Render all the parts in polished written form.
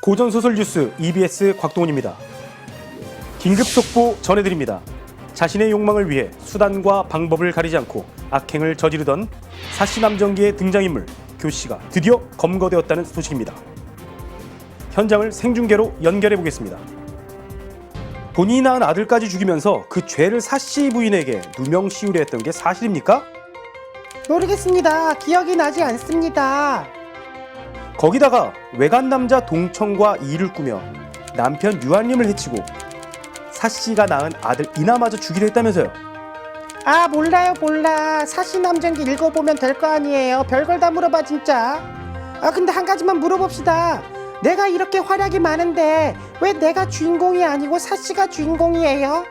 고전소설 뉴스 EBS 곽동훈입니다. 긴급 속보 전해드립니다. 자신의 욕망을 위해 수단과 방법을 가리지 않고 악행을 저지르던 사시남정기의 등장인물 교씨가 드디어 검거되었다는 소식입니다. 현장을 생중계로 연결해보겠습니다. 본인이 낳은 아들까지 죽이면서 그 죄를 사씨 부인에게 누명 씌우려 했던 게 사실입니까? 모르겠습니다. 기억이 나지 않습니다. 거기다가 외간 남자 동청과 일을 꾸며 남편 유한림을 해치고 사씨가 낳은 아들 이나마저 죽이려 했다면서요. 아, 몰라요, 몰라. 사시남정기 읽어보면 될 거 아니에요. 별걸 다 물어봐, 진짜. 아, 근데 한 가지만 물어봅시다. 내가 이렇게 활약이 많은데 왜 내가 주인공이 아니고 사씨가 주인공이에요?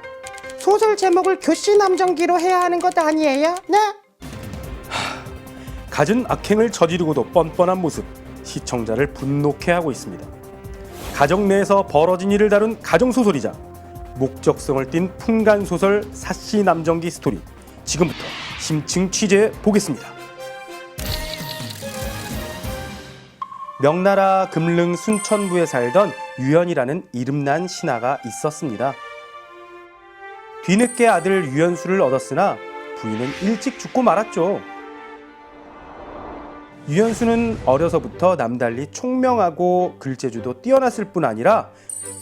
소설 제목을 교씨남정기로 해야 하는 것 아니에요? 네? 갖은 악행을 저지르고도 뻔뻔한 모습, 시청자를 분노케 하고 있습니다. 가정 내에서 벌어진 일을 다룬 가정소설이자 목적성을 띤 풍간소설 사시남정기 스토리, 지금부터 심층 취재해 보겠습니다. 명나라 금릉 순천부에 살던 유연이라는 이름난 신하가 있었습니다. 뒤늦게 아들 유연수를 얻었으나 부인은 일찍 죽고 말았죠. 유연수는 어려서부터 남달리 총명하고 글재주도 뛰어났을 뿐 아니라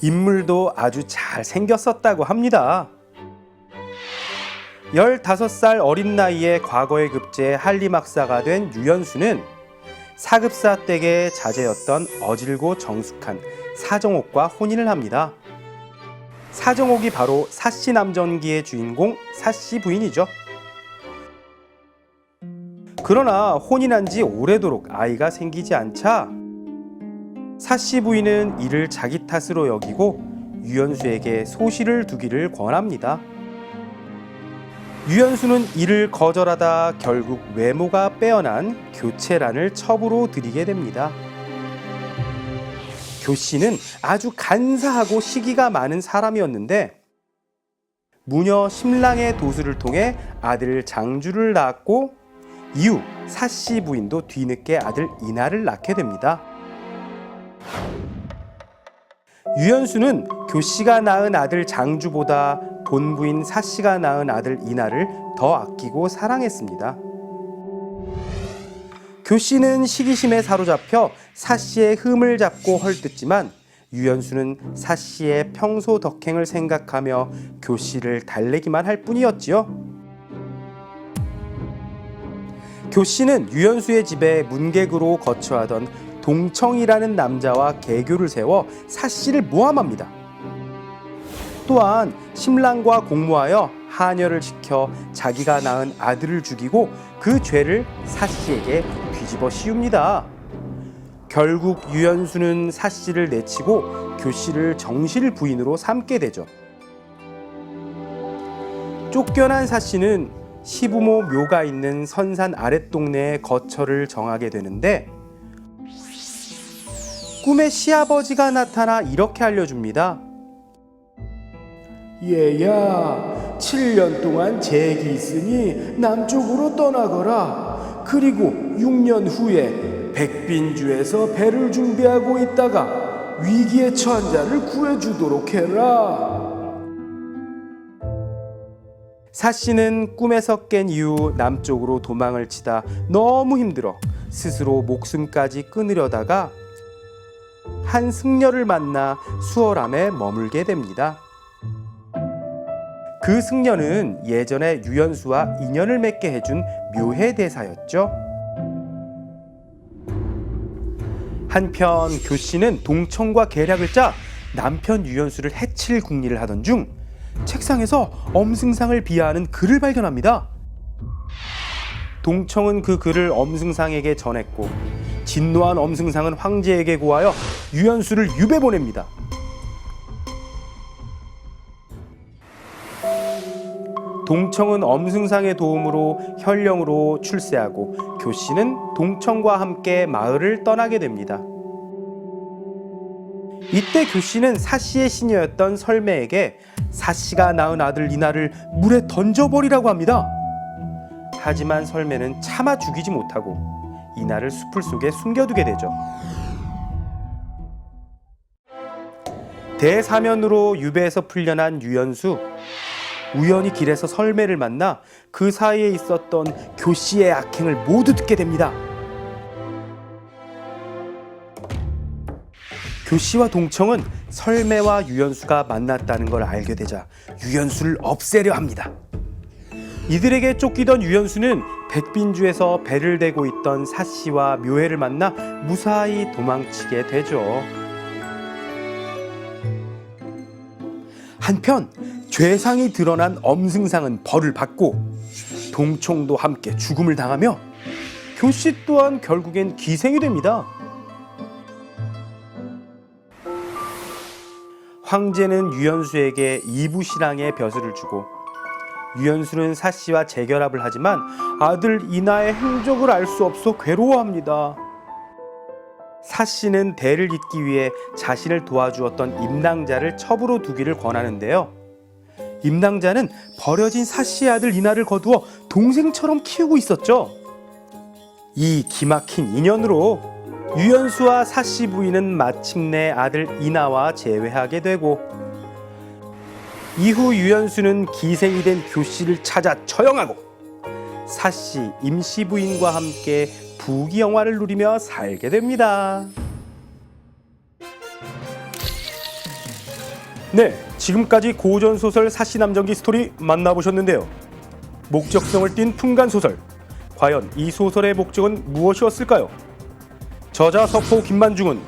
인물도 아주 잘 생겼었다고 합니다. 15살 어린 나이에 과거에 급제 한림학사가 된 유연수는 사급사 댁의 자제였던 어질고 정숙한 사정옥과 혼인을 합니다. 사정옥이 바로 사시남정기의 주인공 사씨 부인이죠. 그러나 혼인한 지 오래도록 아이가 생기지 않자 사씨 부인은 이를 자기 탓으로 여기고 유연수에게 소실을 두기를 권합니다. 유연수는 이를 거절하다 결국 외모가 빼어난 교체란을 첩으로 들이게 됩니다. 교씨는 아주 간사하고 시기가 많은 사람이었는데 무녀 심랑의 도수를 통해 아들 장주를 낳았고 이후 사씨 부인도 뒤늦게 아들 이나를 낳게 됩니다. 유연수는 교씨가 낳은 아들 장주보다 본부인 사씨가 낳은 아들 이나를 더 아끼고 사랑했습니다. 교씨는 시기심에 사로잡혀 사씨의 흠을 잡고 헐뜯지만 유연수는 사씨의 평소 덕행을 생각하며 교씨를 달래기만 할 뿐이었지요. 교씨는 유연수의 집에 문객으로 거처하던 동청이라는 남자와 계교를 세워 사씨를 모함합니다. 또한 심랑과 공모하여 하녀를 지켜 자기가 낳은 아들을 죽이고 그 죄를 사씨에게 뒤집어 씌웁니다. 결국 유연수는 사씨를 내치고 교씨를 정실 부인으로 삼게 되죠. 쫓겨난 사씨는 시부모 묘가 있는 선산 아랫동네에 거처를 정하게 되는데 꿈에 시아버지가 나타나 이렇게 알려줍니다. 얘야, 7년 동안 재기 있으니 남쪽으로 떠나거라. 그리고 6년 후에 백빈주에서 배를 준비하고 있다가 위기에 처한 자를 구해주도록 해라. 사씨는 꿈에서 깬 이후 남쪽으로 도망을 치다 너무 힘들어 스스로 목숨까지 끊으려다가 한 승려를 만나 수월함에 머물게 됩니다. 그 승려는 예전에 유연수와 인연을 맺게 해준 묘해대사였죠. 한편 교씨는 동청과 계략을 짜 남편 유연수를 해칠 궁리를 하던 중 책상에서 엄승상을 비하하는 글을 발견합니다. 동청은 그 글을 엄승상에게 전했고 진노한 엄승상은 황제에게 고하여 유연수를 유배 보냅니다. 동청은 엄승상의 도움으로 현령으로 출세하고 교씨는 동청과 함께 마을을 떠나게 됩니다. 이때 교씨는 사씨의 시녀였던 설매에게 사씨가 낳은 아들 이나를 물에 던져버리라고 합니다. 하지만 설매는 차마 죽이지 못하고 이나를 수풀 속에 숨겨두게 되죠. 대사면으로 유배에서 풀려난 유연수, 우연히 길에서 설매를 만나 그 사이에 있었던 교씨의 악행을 모두 듣게 됩니다. 교씨와 동청은 설매와 유연수가 만났다는 걸 알게 되자 유연수를 없애려 합니다. 이들에게 쫓기던 유연수는 백빈주에서 배를 대고 있던 사씨와 묘혜를 만나 무사히 도망치게 되죠. 한편 죄상이 드러난 엄승상은 벌을 받고 동청도 함께 죽음을 당하며 교씨 또한 결국엔 기생이 됩니다. 황제는 유연수에게 이부신앙의 벼슬을 주고 유연수는 사씨와 재결합을 하지만 아들 이나의 행적을 알 수 없어 괴로워합니다. 사씨는 대를 잇기 위해 자신을 도와주었던 임낭자를 첩으로 두기를 권하는데요. 임낭자는 버려진 사씨의 아들 이나를 거두어 동생처럼 키우고 있었죠. 이 기막힌 인연으로 유연수와 사씨 부인은 마침내 아들 이나와 재회하게 되고, 이후 유연수는 기생이 된 교씨를 찾아 처형하고 사씨 임씨 부인과 함께 부귀영화를 누리며 살게 됩니다. 네, 지금까지 고전소설 사씨남정기 스토리 만나보셨는데요. 목적성을 띤 풍간소설, 과연 이 소설의 목적은 무엇이었을까요? 저자 서포 김만중은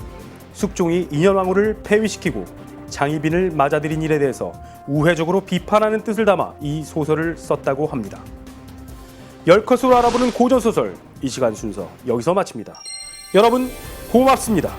숙종이 인현왕후를 폐위시키고 장희빈을 맞아들인 일에 대해서 우회적으로 비판하는 뜻을 담아 이 소설을 썼다고 합니다. 10컷으로 알아보는 고전소설, 이 시간 순서 여기서 마칩니다. 여러분 고맙습니다.